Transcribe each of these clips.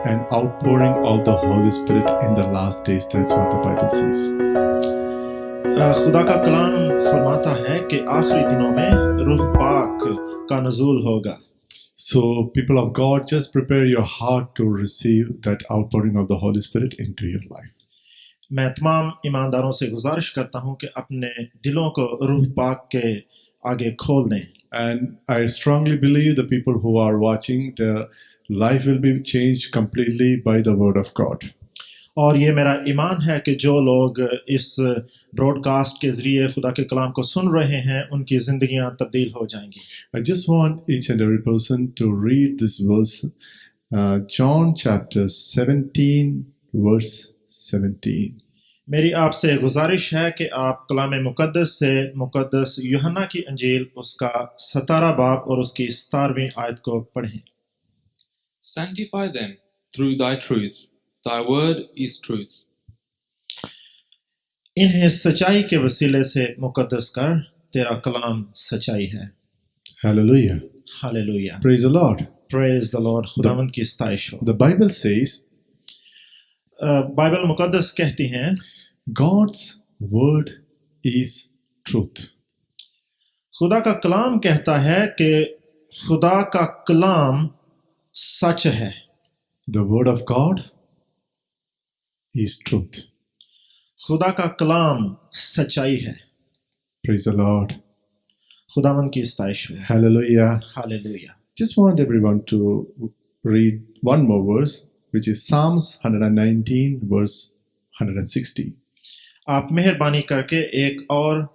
an outpouring of the Holy Spirit in the last days. That's what the Bible says. खुदा का कलाम फरमाता है कि आखिरी दिनों में रूह पाक का नज़ूल होगा। So, people of God, just prepare your heart to receive that outpouring of the Holy Spirit into your life. मैं तमाम ईमानदारों से गुजारिश करता हूं कि अपने दिलों को रूह पाक के आगे खोल दें। And I strongly believe the people who are watching, their life will be changed completely by the Word of God. और ये मेरा ईमान है कि जो लोग इस ब्रॉडकास्ट के ज़रिए खुदा के कलाम को सुन रहे हैं उनकी ज़िंदगियां तब्दील हो जाएंगी। I just want each and every person to read this verse, John chapter 17, verse 17. मेरी आपसे गुजारिश है कि आप कलाम मुकद्दस से मुकद्दस यूहन्ना की अंजील उसका 17 बाब और उसकी 17वीं आयत को पढ़ें। Sanctify them through thy truth. Thy word is truth. इन्हें सच्चाई के वसीले से मुकद्दस कर, तेरा कलाम सच्चाई है। Hallelujah. Hallelujah. Praise the Lord. Praise the Lord. खुदावंद की सताइश हो। The Bible says, बाइबल मुकद्दस कहती हैं God's word is truth. खुदा का कलाम कहता है कि खुदा का कलाम सच है। The word of God is truth. खुदा का कलाम सच्चाई है। Praise the Lord. खुदावंद की सताइश हो। Hallelujah. Hallelujah. Just want everyone to read one more verse, which is Psalms 119, verse 160. आप मेहरबानी करके एक और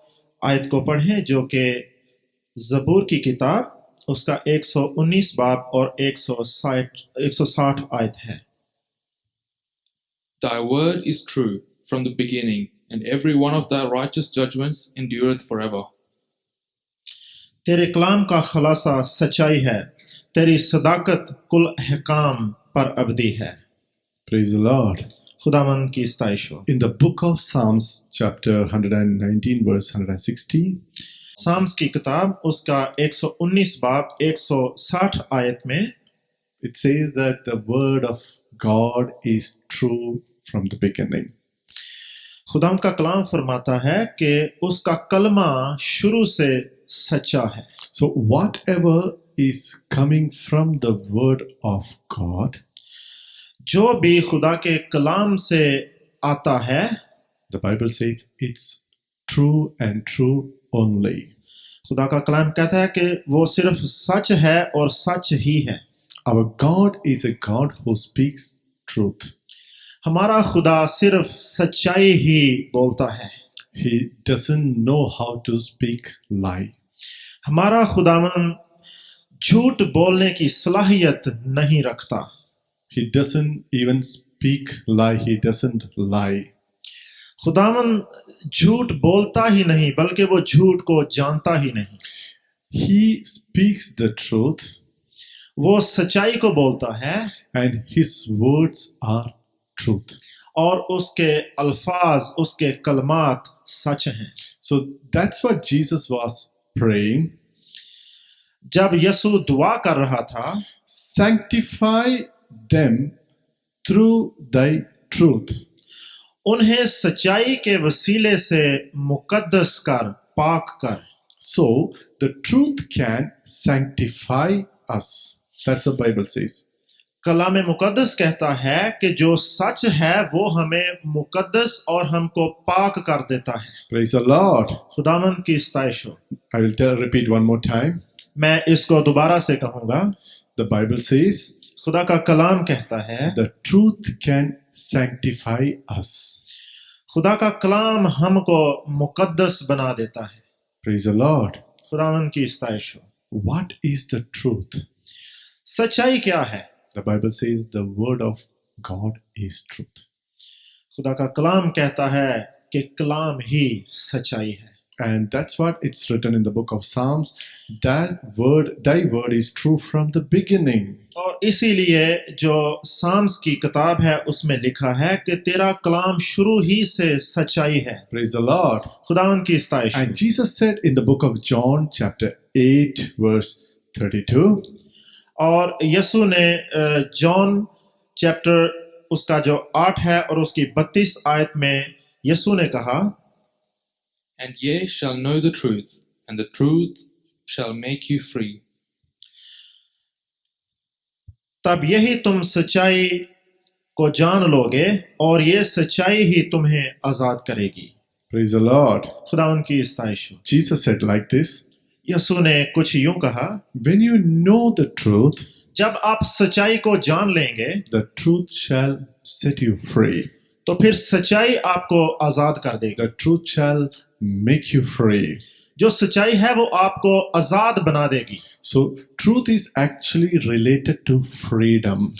आयत को पढ़ें जो कि ज़बूर की किताब उसका 119 बाब और 160 आयत है। Thy word is true from the beginning, and every one of thy righteous judgments endureth forever. तेरे कलाम का खलासा सच्चाई है, तेरी सदाकत कुल अहकाम पर अबदी है। Praise the Lord. खुदावंद की सताइश हो। In the book of Psalms, chapter 119, verse 160, Sam's की किताब उसका 119 बाब 160 आयत में it says that the word of God is true from the beginning. खुदावंद का कलाम फरमाता है कि उसका कलमा शुरू से सच्चा है। So whatever is coming from the word of God, जो भी खुदा के कलाम से आता है, the Bible says it's true and true only. खुदा का कलाम कहता है कि वो सिर्फ सच है और सच ही है। Our God is a God who speaks truth. हमारा खुदा सिर्फ सच्चाई ही बोलता है। He doesn't know how to speak lie. हमारा खुदावन झूठ बोलने की सलाहियत नहीं रखता। He doesn't even speak lie. He doesn't lie. खुदावन झूठ बोलता ही नहीं बल्कि वो झूठ को जानता ही नहीं। He speaks the truth, वो सच्चाई को बोलता है and his words are truth. और उसके अल्फाज उसके कलमात सच हैं। So that's what Jesus was praying. जब यीशु दुआ कर रहा था, Sanctify them through thy truth. उन्हें सच्चाई के वसीले से मुकद्दस कर, पाक कर। So the truth can sanctify us. That's what the Bible says. कलाम मुकद्दस कहता है कि जो सच है वो हमें मुकद्दस और हमको पाक कर देता है। Praise the Lord. खुदावंद की सताइश हो। I will repeat one more time. मैं इसको दोबारा से कहूँगा। The Bible says खुदा का कलाम कहता है the truth can sanctify us. खुदा का कलाम हमको मुकद्दस बना देता है। Praise the Lord. खुदावंद की सताइश हो। What is the truth? सच्चाई क्या है? The Bible says the word of God is truth. खुदा का कलाम कहता है कि कलाम ही सच्चाई है। And that's what it's written in the book of Psalms. Thy word is true from the beginning. और इसीलिए जो साम्स की किताब है उसमें लिखा है कि तेरा कलाम शुरू ही से सच्चाई है। Praise the Lord. खुदावंद की सताइश हो। And Jesus said in the book of John chapter 8 verse 32, और यीशु ने जॉन चैप्टर उसका जो 8 है और उसकी 32 आयत में यीशु ने कहा, And ye shall know the truth, and the truth shall make you free. तब यही तुम सच्चाई को जान लोगे और ये सच्चाई ही तुम्हें आजाद करेगी। Praise the Lord. खुदावंद की स्तुति हो। Jesus said like this, यीशु ने कुछ यूं कहा, when you know the truth, जब आप सच्चाई को जान लेंगे the truth shall set you free. तो फिर सच्चाई आपको आजाद कर देगी। The truth shall make you free. जो सच्चाई है वो आपको आजाद बना देगी। So truth is actually related to freedom.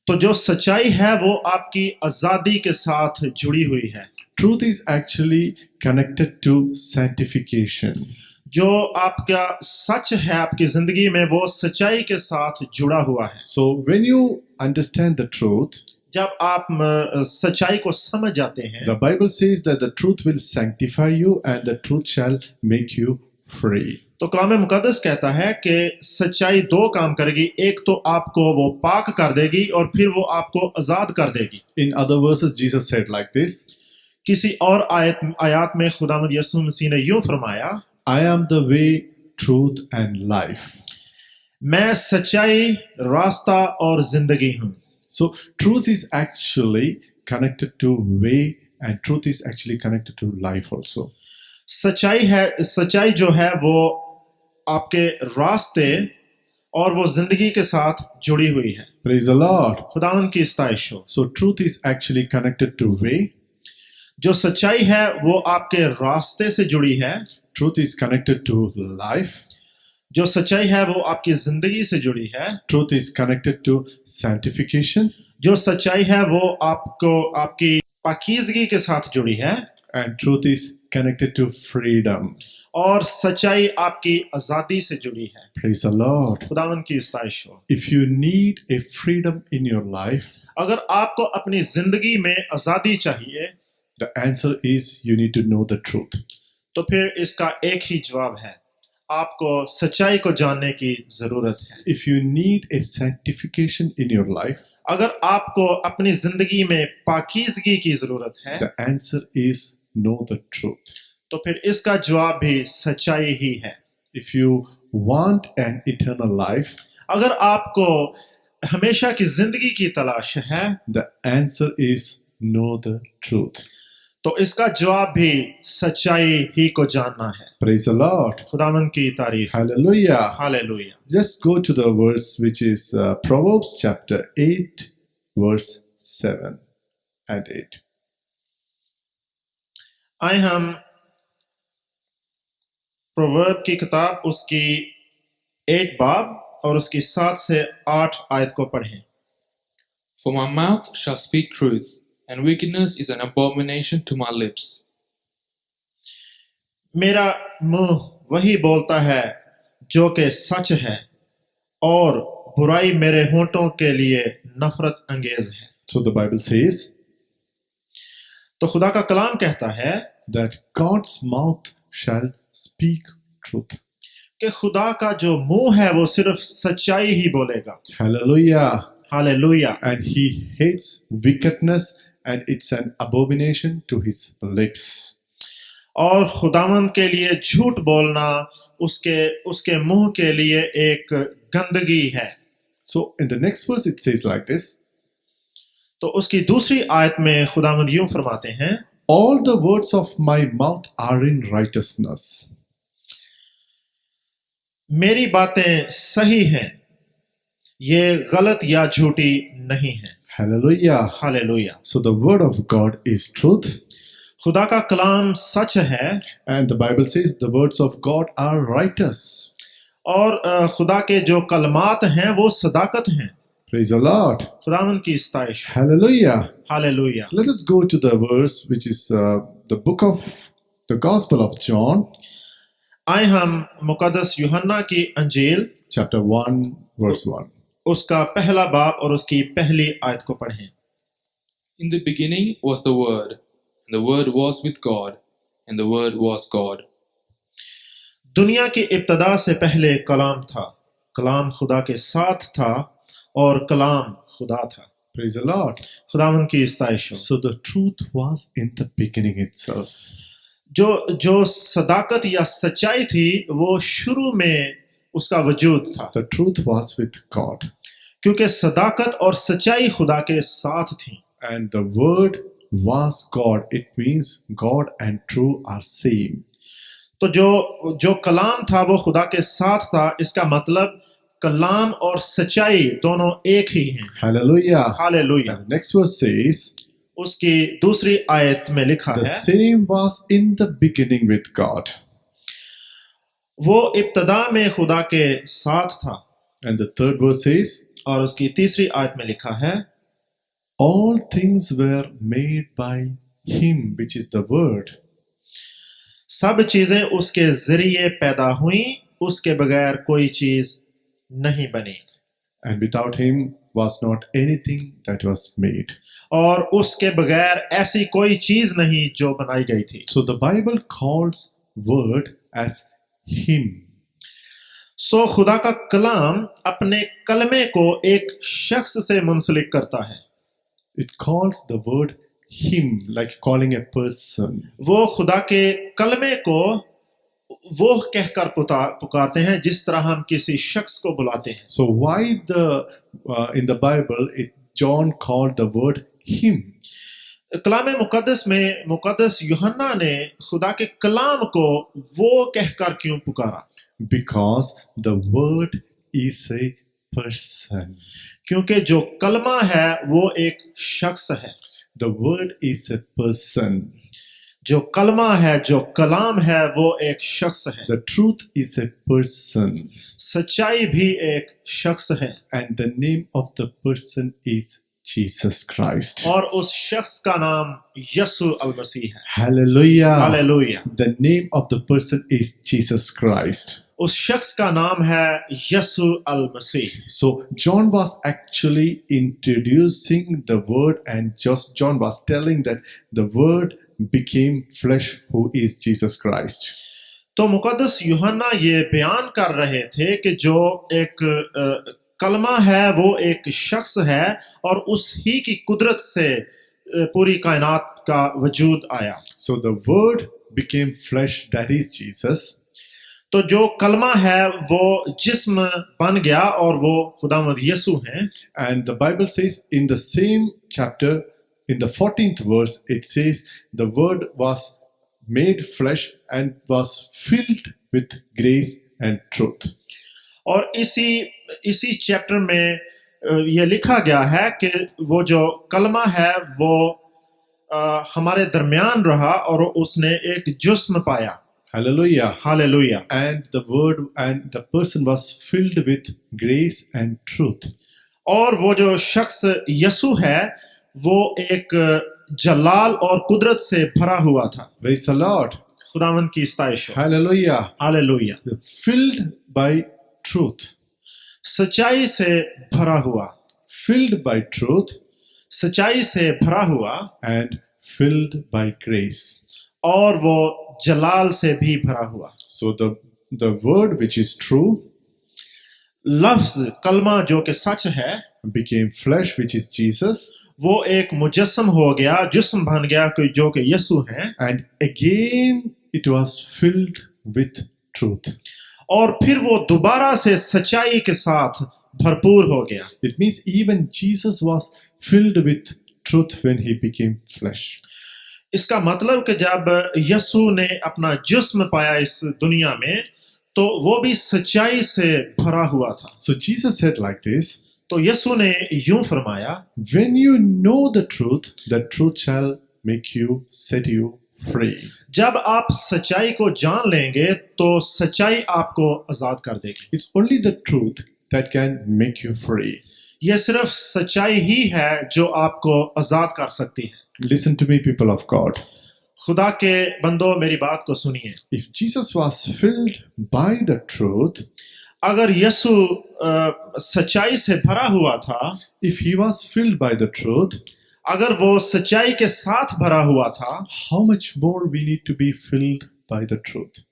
तो जो सच्चाई है वो आपकी आजादी के साथ जुड़ी हुई है। Truth is actually connected to sanctification. जो आपका सच है आपकी जिंदगी में वो सच्चाई के साथ जुड़ा हुआ है। So when you understand the truth, जब आप सच्चाई को समझ जाते हैं, the Bible says that the truth will sanctify you and the truth shall make you free. तो कलाम मुकद्दस कहता है कि सच्चाई दो काम करेगी, एक तो आपको वो पाक कर देगी और फिर वो आपको आजाद कर देगी। In other verses, Jesus said like this, किसी और आयत में खुदावंद यीशु मसीह ने यूं फरमाया, I am the way, truth and life. मैं सच्चाई, रास्ता और जिंदगी हूं। So truth is actually connected to way and truth is actually connected to life also. सच्चाई जो है वो आपके रास्ते और वो जिंदगी के साथ जुड़ी हुई है। Praise the Lord. खुदावंद की स्तुति हो। So truth is actually connected to way. जो सच्चाई है वो आपके रास्ते से जुड़ी है। Truth is connected to life. जो सच्चाई है वो आपकी जिंदगी से जुड़ी है। Truth is connected to sanctification. जो सच्चाई है वो आपको आपकी पाकीज़गी के साथ जुड़ी है। And truth is connected to freedom. और सच्चाई आपकी आजादी से जुड़ी है। Praise the Lord. खुदावंद की स्तुति हो। If you need a freedom in your life, अगर आपको अपनी जिंदगी में आजादी चाहिए, the answer is you need to know the truth. तो फिर इसका एक ही जवाब है, आपको सच्चाई को जानने की जरूरत है। If you need a sanctification in your life, अगर आपको अपनी जिंदगी में पाकीज़गी की जरूरत है, the answer is know the truth. तो फिर इसका जवाब भी सच्चाई ही है। If you want an eternal life, अगर आपको हमेशा की जिंदगी की तलाश है, the answer is know the truth. तो इसका जवाब भी सच्चाई ही को जानना है। Praise the Lord. खुदावंद की तारीफ। Hallelujah. Hallelujah. Just go to the verse which is Proverbs chapter 8, verse 7 and 8. आए हम प्रोवर्ब की किताब उसकी 8 बाब और उसकी 7 से 8 आयत को पढ़ें। For my mouth shall speak truth, and wickedness is an abomination to my lips. मेरा मुंह वही बोलता है जो कि सच है और बुराई मेरे होंठों के लिए नफरत अंगेज है। So the Bible says तो खुदा का कलाम कहता है that God's mouth shall speak truth. कि खुदा का जो मुंह है वो सिर्फ सच्चाई ही बोलेगा। Hallelujah. Hallelujah. And he hates wickedness and it's an abomination to his lips. और खुदावंद के लिए झूठ बोलना उसके मुंह के लिए एक गंदगी है। So in the next verse it says like this, तो उसकी दूसरी आयत में खुदावंद यूं फरमाते हैं, all the words of my mouth are in righteousness. मेरी बातें सही हैं, ये गलत या झूठी नहीं है। Hallelujah. Hallelujah. So the word of God is truth. खुदा का कलाम सच है And the Bible says the words of God are righteous. और खुदा के जो कलमात हैं वो सदाकत हैं। Praise the Lord. खुदावंद की स्तुति। Hallelujah. Hallelujah. Let us go to the verse which is the book of the Gospel of John, आए हम मुकद्दस यूहन्ना की अंजील chapter 1, verse 1. उसका पहला बाब और उसकी पहली आयत को पढ़ें। In the beginning was the Word, and the Word was with God, and the Word was God. दुनिया की इब्तदा से पहले कलाम था, कलाम खुदा के साथ था और कलाम खुदा था। Praise the Lord. खुदावन की स्तुति हो। So the truth was in the beginning itself. जो सदाकत या सच्चाई थी वो शुरू में उसका वजूद था, The truth was with God. क्योंकि सदाकत और सच्चाई खुदा के साथ थी। And the word was God. It means God and true are same. तो जो कलाम था वो खुदा के साथ था, इसका मतलब कलाम और सच्चाई दोनों एक ही हैं। Hallelujah. Hallelujah. Next verse says, उसकी दूसरी आयत में लिखा the है, same was in the beginning with God. वो इब्तदा में खुदा के साथ था। And the third verse says, और उसकी तीसरी आयत में लिखा है, all things were made by him, which is the word. सब चीजें उसके जरिए पैदा हुई, उसके बगैर कोई चीज नहीं बनी। And without him was not anything that was made. और उसके बगैर ऐसी कोई चीज नहीं जो बनाई गई थी। So the Bible calls word as him. सो खुदा का कलाम अपने कलमे को एक शख्स से मुंसलिक करता है। It calls the word him, like calling a person. वो खुदा के कलमे को वो कहकर पुकारते हैं जिस तरह हम किसी शख्स को बुलाते हैं। So why in the Bible John called the word him? कलाम मुकद्दस में मुकद्दस यूहन्ना ने खुदा के कलाम को वो कहकर क्यों पुकारा? Because the word is a person. क्योंकि जो कलमा है वो एक शख्स है। The word is a person. जो कलमा है, जो कलाम है, वो एक शख्स है। The truth is a person. सच्चाई भी एक शख्स है। And the name of the person is Jesus Christ. और उस शख्स का नाम यसु अल मसीह है। Hallelujah. Hallelujah. The name of the person is Jesus Christ. उस शख्स का नाम है यसु अल मसीह। So John was actually introducing the word, and just John was telling that the word became flesh, who is Jesus Christ. तो मुकद्दस यूहन्ना ये बयान कर रहे थे कि जो एक कलमा है वो एक शख्स है और उसी की कुदरत से पूरी कायनात का वजूद आया। So the word became flesh, that is Jesus. तो जो कलमा है वो जिस्म बन गया और वो खुदावंद यसु हैं। And the Bible says in the same chapter, in the 14th verse, it says the word was made flesh and was filled with grace and truth. और इसी चैप्टर में ये लिखा गया है कि वो जो कलमा है वो हमारे दरमियान रहा और उसने एक जिस्म पाया। Hallelujah. Hallelujah. And the word and the person was filled with grace and truth. और वो जो शख्स यसु है वो एक जलाल और कुदरत से भरा हुआ था। Praise the Lord. खुदावंद की स्तुति हो। Hallelujah. Hallelujah. Filled by truth. सच्चाई से भरा हुआ। Filled by truth सच्चाई से भरा हुआ and filled by grace. और वो जलाल से भी भरा हुआ। So the word which is true लफ्ज कलमा जो कि सच है became flesh, which is Jesus, वो एक मुजस्सम हो गया, जिस्म बन गया जो कि यसु है। and again it was filled with truth. और फिर वो दोबारा से सच्चाई के साथ भरपूर हो गया। It means even Jesus was filled with truth when he became flesh. इसका मतलब कि जब यसु ने अपना जिस्म पाया इस दुनिया में तो वो भी सच्चाई से भरा हुआ था। So Jesus said like this, तो यसु ने यूं फरमाया, when you know the truth shall make you, set you free. जब आप सच्चाई को जान लेंगे तो सच्चाई आपको आजाद कर देगी। It's only the truth that can make you free. यह सिर्फ सच्चाई ही है जो आपको आजाद कर सकती है। Listen to me, people of God. खुदा के बंदो मेरी बात को सुनिए। If Jesus was filled by the truth, अगर यसु सच्चाई से भरा हुआ था, if he was filled by the truth, अगर वो सच्चाई के साथ भरा हुआ था, how much more we need to be filled by the truth.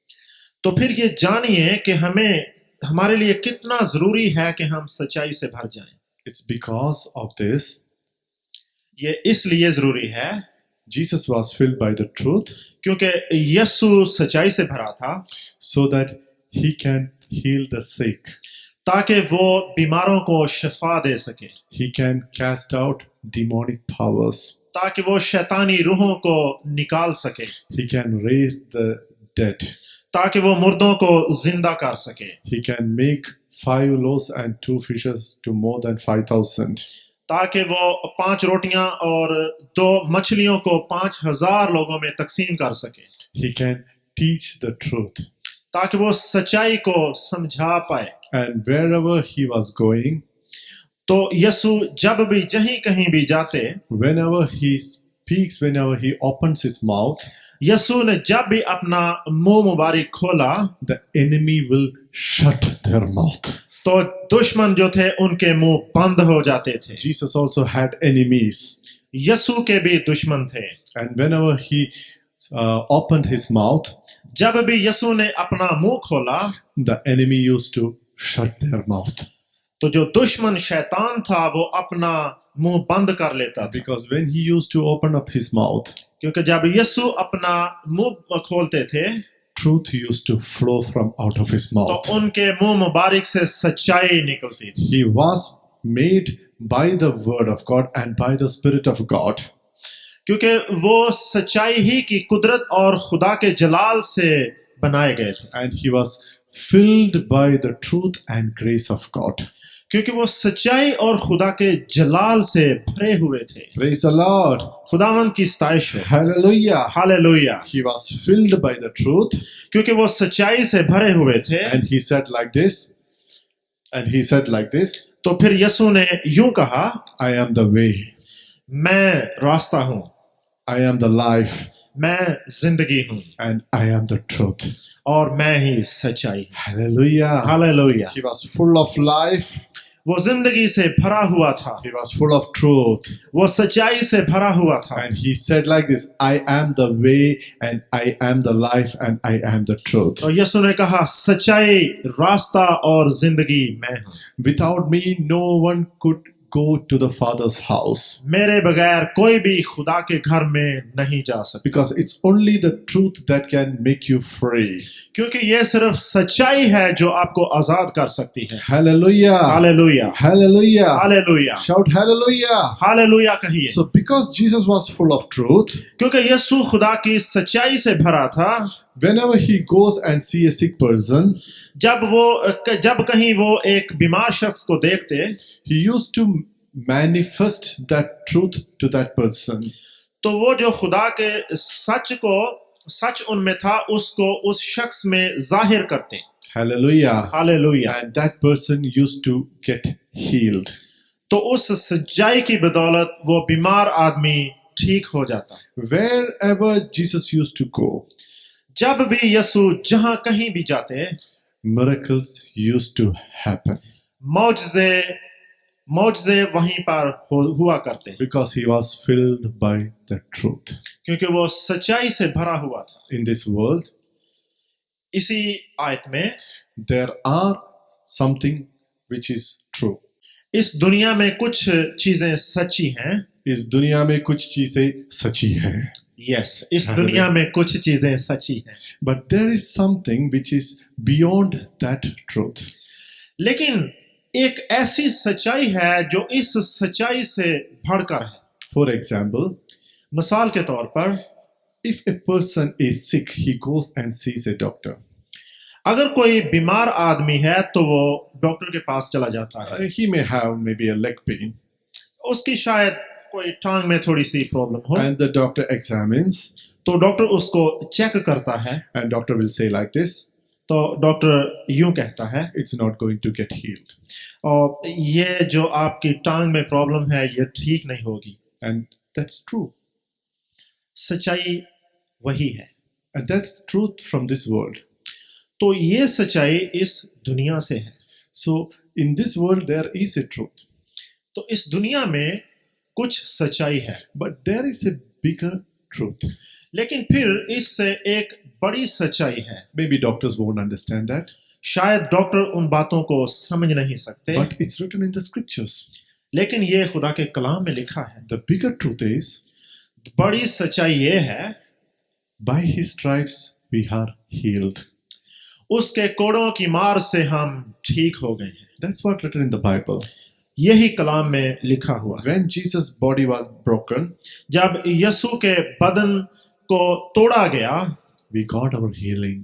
तो फिर ये जानिए कि हमारे लिए कितना जरूरी है कि हम सच्चाई से भर जाएं। It's because of this ये इसलिए जरूरी है Jesus was filled by the truth क्योंकि यीशु सच्चाई से भरा था so that he can heal the sick. ताकि वो बीमारों को शिफा दे सके, He can cast out demonic powers. ताकि वो शैतानी रूहों को निकाल सके, He can raise the dead. ताकि वो मुर्दों को जिंदा कर सके, He can make 5 loaves and 2 fishes to more than 5,000. ताकि वो 5 रोटियां और 2 मछलियों को 5,000 लोगों में तकसीम कर सके, He can teach the truth. ताकि वो सच्चाई को समझा पाए। And wherever he was going, तो यीशु जब भी जहीं कहीं भी जाते, whenever he speaks, whenever he opens his mouth, यीशु ने जब भी अपना मुंह मुबारक खोला the enemy will shut their mouth. तो दुश्मन जो थे उनके मुंह बंद हो जाते थे। Jesus also had enemies. यीशु के भी दुश्मन थे। And whenever he opened his mouth, जब भी यीशु ने अपना मुंह खोला the enemy used to shut their mouth. तो जो दुश्मन शैतान था वो अपना मुंह बंद कर लेता था, Because when he used to open up his mouth, क्योंकि जब यीशु अपना मुंह खोलते थे truth used to flow from out of his तो mouth. उनके मुंह मुबारक से सच्चाई निकलती थी। He was made by the word of God and by the Spirit of God. क्योंकि वो सच्चाई ही की कुदरत और खुदा के जलाल से बनाए गए थे, And he was filled by the truth and grace of God. क्योंकि वो सच्चाई और खुदा के जलाल से भरे हुए थे। Praise the Lord. खुदावंद की स्तुति हो। Hallelujah. Hallelujah. He was filled by the truth क्योंकि वो सच्चाई से भरे हुए थे। and he said like this. And he said like this, तो फिर यीशु ने यूं कहा, I am the way, मैं रास्ता हूं, I am the life, मैं जिंदगी हूं and I am the truth. और मैं ही सच्चाई। Hallelujah. Hallelujah. He was full of life. वो जिंदगी से भरा हुआ था, He was full of truth. वो सच्चाई से भरा हुआ था। And he said like this, I am the way and I am the life and I am the truth. और यीशु ने कहा, सच्चाई, रास्ता और जिंदगी मैं हूं। Without me, no one could go to the Father's house. मेरे बगैर कोई भी खुदा के घर में नहीं जा सकता, Because it's only the truth that can make you free. क्योंकि ये सिर्फ सच्चाई है जो आपको आजाद कर सकती है। Hallelujah. Hallelujah. Hallelujah. Hallelujah. Shout hallelujah. Hallelujah कहिए। So because Jesus was full of truth, क्योंकि यीशु खुदा की सच्चाई से भरा था, whenever he goes and see a sick person, जब कहीं वो एक बीमार शख्स को देखते he used to manifest that truth to that person. तो वो जो खुदा के सच उनमें था उसको उस शख्स में जाहिर करते। Hallelujah. Hallelujah. And that person used to get healed. तो उस सच्चाई की बदौलत वो बीमार आदमी ठीक हो जाता। Wherever Jesus used to go, जब भी यीशु जहां कहीं भी जाते miracles used to happen मौजज़े वहीं पर हुआ करते, because he was filled by the truth. क्योंकि वो सच्चाई से भरा हुआ था। In this world, इसी आयत में there are something which is true. इस दुनिया में कुछ चीजें सच्ची हैं। इस दुनिया में कुछ चीजें सच्ची हैं. यस, इस दुनिया में कुछ चीजें सच्ची हैं, But there is something which is beyond that truth. लेकिन एक ऐसी सच्चाई है जो इस सच्चाई से बढ़कर है। For example, मिसाल के तौर पर, if a person is sick, he goes and sees a doctor. अगर कोई बीमार आदमी है तो वो डॉक्टर के पास चला जाता है। He may have maybe a leg pain, उसकी शायद कोई टांग में थोड़ी सी प्रॉब्लम हो, and the doctor examines, तो डॉक्टर उसको चेक करता है, and doctor will say like this, तो डॉक्टर यूं कहता है, it's not going to get healed. और ये जो आपकी टांग में प्रॉब्लम है ये ठीक नहीं होगी। And that's true. सच्चाई वही है। And that's truth from this world. तो ये सच्चाई इस दुनिया से है। So in this world there is a truth. तो इस दुनिया में कुछ सच्चाई है, But there is a bigger truth. लेकिन फिर इससे एक बड़ी सच्चाई है। Maybe doctors won't understand that. शायद डॉक्टर उन बातों को समझ नहीं सकते, But it's written in the scriptures. लेकिन ये खुदा के कलाम में लिखा है। The bigger truth is, बड़ी सच्चाई ये है, by his stripes we are healed. उसके कोड़ों की मार से हम ठीक हो गए हैं। That's what written in the Bible. यही कलाम में लिखा हुआ। When Jesus' body was broken, जब यीशु के बदन को तोड़ा गया we got our healing.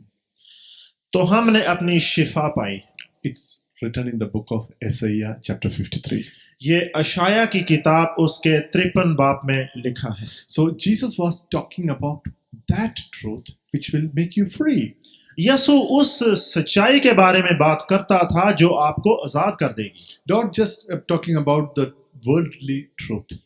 तो हमने अपनी शिफा पाई। It's written in the book of Isaiah chapter 53. ये अशाया की किताब उसके 53 बाब में लिखा है। So Jesus was talking about that truth which will make you free. यीशु उस सच्चाई के बारे में बात करता था जो आपको आजाद कर देगी। Not just talking about the worldly truth.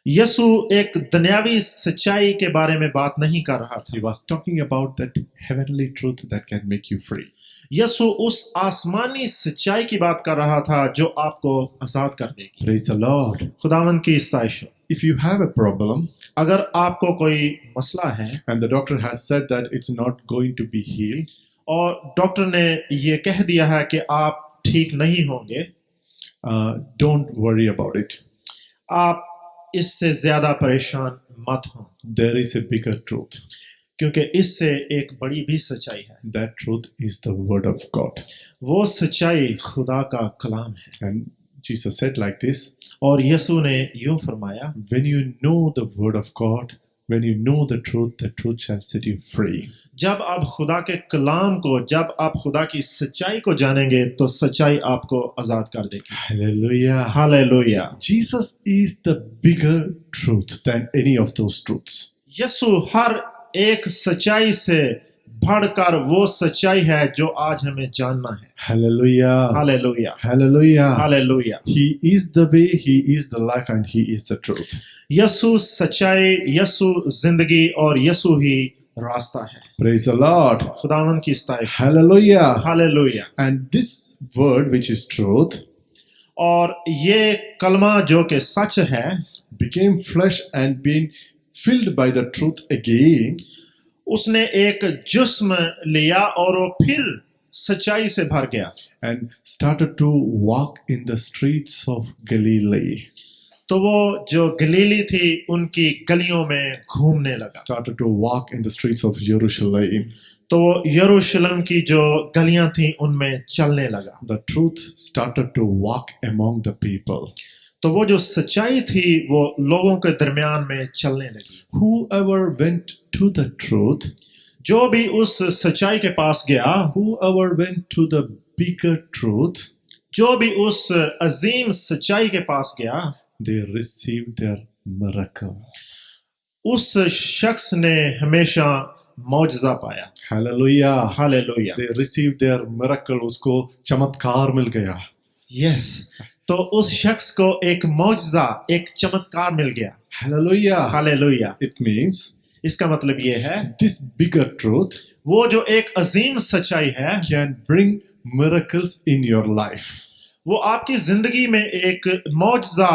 यीशु एक दुनियावी सच्चाई के बारे में बात नहीं कर रहा था। He was talking about that heavenly truth that can make you free. यीशु उस आसमानी सच्चाई की बात कर रहा था जो आपको आजाद कर देगी। Praise the Lord. खुदावंद की स्तुति हो। If you have a problem अगर आपको कोई मसला है and the doctor has said that it's not going to be healed, और डॉक्टर ने ये कह दिया है कि आप ठीक नहीं होंगे, don't worry about it. आप इससे ज्यादा परेशान मत हो, There is a bigger truth. क्योंकि इससे एक बड़ी भी सच्चाई है। That truth is the word of God. वो सच्चाई खुदा का कलाम है। And Jesus said like this, और यीशु ने यूं फरमाया, when you know the word of God, when you know the truth shall set you free. जब आप खुदा के कलाम को, जब आप खुदा की सच्चाई को जानेंगे तो सच्चाई आपको आजाद कर देगी। Hallelujah. Hallelujah. Jesus is the bigger truth than any of those truths. यीशु हर एक सच्चाई से बढ़कर वो सच्चाई है जो आज हमें जानना है। Hallelujah. Hallelujah. Hallelujah. Hallelujah. He is the way, He is the life, and He is the truth. यीशु सच्चाई, यीशु जिंदगी और यीशु ही रास्ता है। Praise the Lord. खुदावंद की स्तुति। Hallelujah. Hallelujah. And this word, which is truth, और ये कलमा जो कि सच है, became flesh and being filled by the truth again. उसने एक जिस्म लिया और वो फिर सच्चाई से भर गया And started to walk in the streets of Galilee. तो वो जो गलीली थी उनकी गलियों में घूमने लगा। Started to walk in the streets of Jerusalem. तो वो यरूशलेम की जो गलियां थी उनमें चलने लगा। The truth started to walk among the people. तो वो जो सच्चाई थी वो लोगों के दरमियान में चलने लगी। Whoever went to the truth, जो भी उस सच्चाई के पास गया, whoever went to the bigger truth, जो भी उस अजीम सच्चाई के पास गया, they received their miracle. उस शख्स ने हमेशा मौजज़ा पाया। Hallelujah. Hallelujah. They received their miracle. उसको चमत्कार मिल गया. यस, तो उस शख्स को एक मौजज़ा, एक चमत्कार मिल गया। Hallelujah. हालेलुया। It means इसका मतलब ये है, this bigger truth वो जो एक अजीम सच्चाई है can bring miracles in your life. वो आपकी जिंदगी में एक मौजज़ा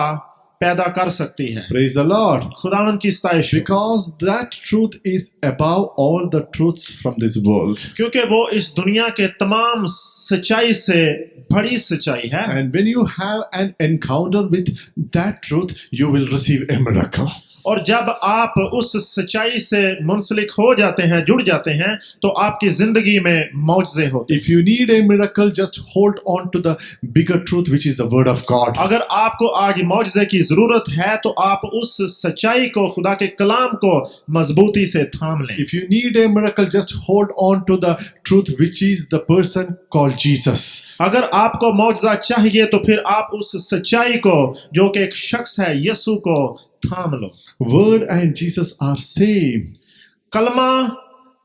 पैदा कर सकती है। Praise the Lord. खुदावंद की स्तुति हो। Because that truth is above all the truths from this world. क्योंकि वो इस दुनिया के तमाम सच्चाई से बड़ी सच्चाई है। And when you have an encounter with that truth, you will receive a miracle. और जब आप उस सच्चाई से मुंसलिक हो जाते हैं, जुड़ जाते हैं, तो आपकी जिंदगी में मौजज़े होते हैं। If you need a miracle, just hold on to the bigger truth, which is the word of God. अगर आपको आज मौजज़े की जरूरत है तो आप उस सच्चाई को, खुदा के कलाम को मजबूती से थाम लें। If you need a miracle, just hold on to the truth, which is the person called Jesus. अगर आपको मौजज़ा चाहिए तो फिर आप उस सच्चाई को, जो कि एक शख्स है, यीशु को थाम लो। Word and Jesus are same. कलमा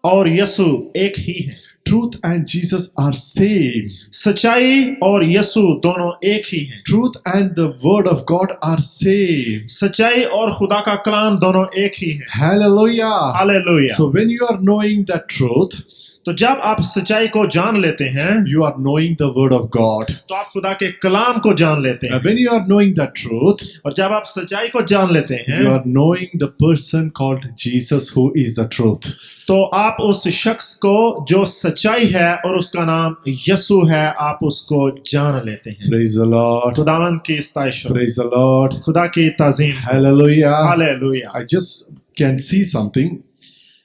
और यीशु एक ही है। Truth and Jesus are same. सच्चाई और यीशु दोनों एक ही हैं। Truth and the word of God are same. सच्चाई और खुदा का कलाम दोनों एक ही है। Hallelujah. Hallelujah. So when you are knowing the truth, तो जब आप सच्चाई को जान लेते हैं you are knowing the word of God. तो आप खुदा के कलाम को जान लेते हैं, When you are knowing the truth, और जब आप सच्चाई को जान लेते हैं you are knowing the person called Jesus who is the truth. तो आप उस शख्स को जो सच्चाई है और उसका नाम यीशु है, आप उसको जान लेते हैं। Praise the Lord. खुदावंद की स्तुति हो, Praise the Lord. खुदा की ताज़ीम हो। Hallelujah. Hallelujah. I just can see something.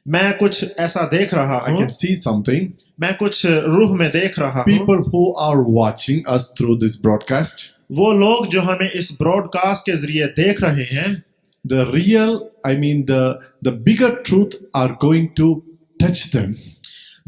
मैं कुछ ऐसा देख रहा I हूँ, can see something. मैं कुछ रूह में देख रहा हूँ। People who are watching us through this broadcast, वो लोग जो हमें इस ब्रॉडकास्ट के जरिए देख रहे हैं, the real, I mean the bigger truth are going to touch them.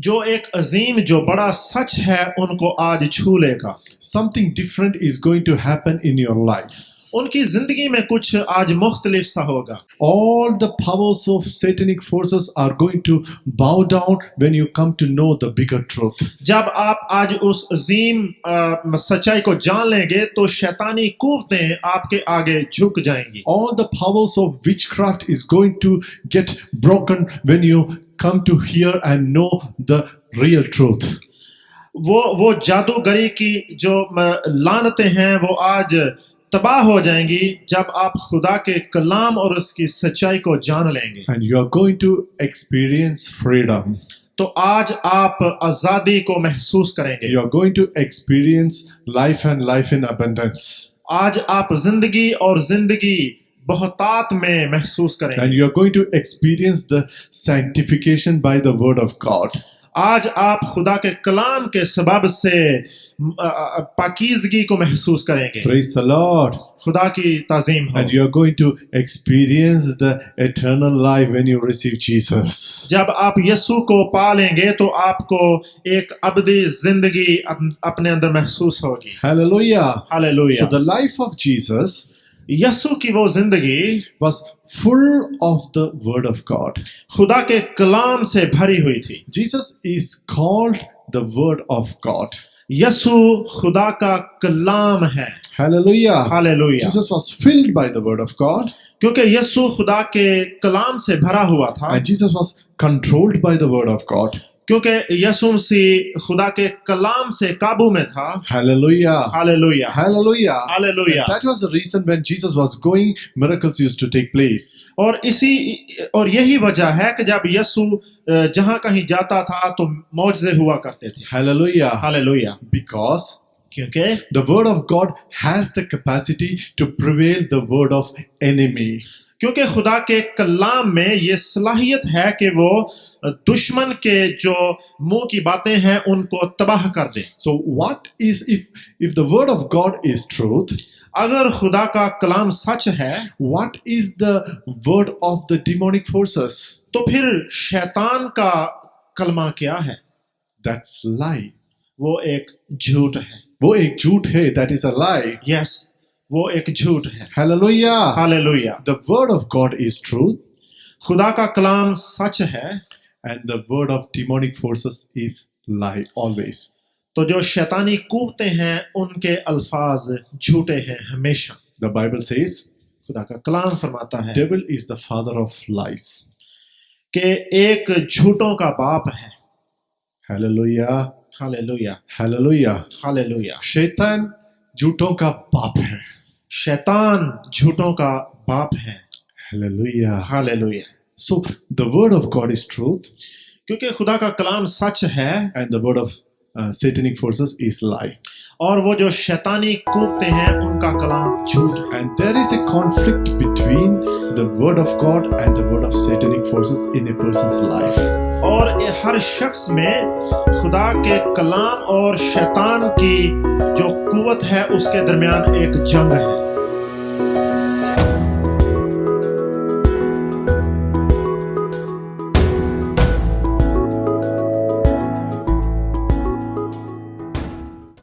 जो एक अजीम जो बड़ा सच है उनको आज छू लेगा। Something different is going to happen in your life. उनकी जिंदगी में कुछ आज मुख्तलिफ सा होगा। All the powers of satanic forces are going to bow down when you come to know the bigger truth. जब आप आज उस अजीम सच्चाई को जान लेंगे तो शैतानी कुव्वतें आपके आगे झुक जाएंगी। All the powers of witchcraft is going to get broken when you come to hear and know the real truth. वो जादूगरी की जो लानतें हैं वो आज तबाह हो जाएंगी जब आप खुदा के कलाम और उसकी सच्चाई को जान लेंगे। And you are going to experience freedom. तो आज आप आजादी को महसूस करेंगे। You are going to experience life and life in abundance. आज आप जिंदगी और जिंदगी बहुतात में महसूस करेंगे। And you are going to experience the sanctification by the word of God. आज आप खुदा के कलाम के सबब से पाकीज़गी को महसूस करेंगे। Praise the Lord. खुदा की ताज़ीम हो। And you are going to experience the eternal life when you receive Jesus. जब आप यीशु को पालेंगे तो आपको एक अबदी जिंदगी अपने अंदर महसूस होगी। Hallelujah. Hallelujah. So the life of Jesus यीशु की वो जिंदगी was full of the word of God. खुदा के कलाम से भरी हुई थी। Jesus is called the word of God. यीशु खुदा का कलाम है। Hallelujah. Hallelujah. Jesus was filled by the word of God, क्योंकि यीशु खुदा के कलाम से भरा हुआ था, and Jesus was controlled by the word of God. क्योंकि यीशु मसीह खुदा के कलाम से काबू में था। Hallelujah. Hallelujah. Hallelujah. Hallelujah. And that was the reason when Jesus was going, miracles used to take place. और यही वजह है कि जब यीशु जहां कहीं जाता था तो मौजज़े हुआ करते थे। Hallelujah. हालेलुया। Because क्योंकि the word of God has the capacity to prevail the word of enemy. क्योंकि खुदा के कलाम में ये सलाहियत है कि वो दुश्मन के जो मुंह की बातें हैं उनको तबाह कर दे। So what is if the word of God is truth? अगर खुदा का कलाम सच है, What is the word of the demonic forces? तो फिर शैतान का कलमा क्या है? That's lie. वो एक झूठ है। वो एक झूठ है. That is a lie. Yes, वो एक झूठ है। Hallelujah. Hallelujah. The word of God is truth, खुदा का कलाम सच है, and the word of demonic forces is lie always. तो जो शैतानी कुव्वतें हैं उनके अल्फाज झूठे हैं हमेशा। The Bible says, खुदा का कलाम फरमाता है devil is the father of lies. कि एक झूठों का बाप है। Hallelujah. हालेलुया। Hallelujah. हालेलुया। शैतान झूठों का बाप है. शैतान झूठों का बाप है। Hallelujah. Hallelujah. So the word of God is truth, क्योंकि खुदा का कलाम सच है and the word of satanic forces is lie. और वो जो शैतानी कुव्वतें हैं उनका कलाम झूठ है। And there is a conflict between the word of God and the word of satanic forces in a person's life. और हर शख्स में खुदा के कलाम और शैतान की जो कुव्वत है उसके दरमियान एक जंग है।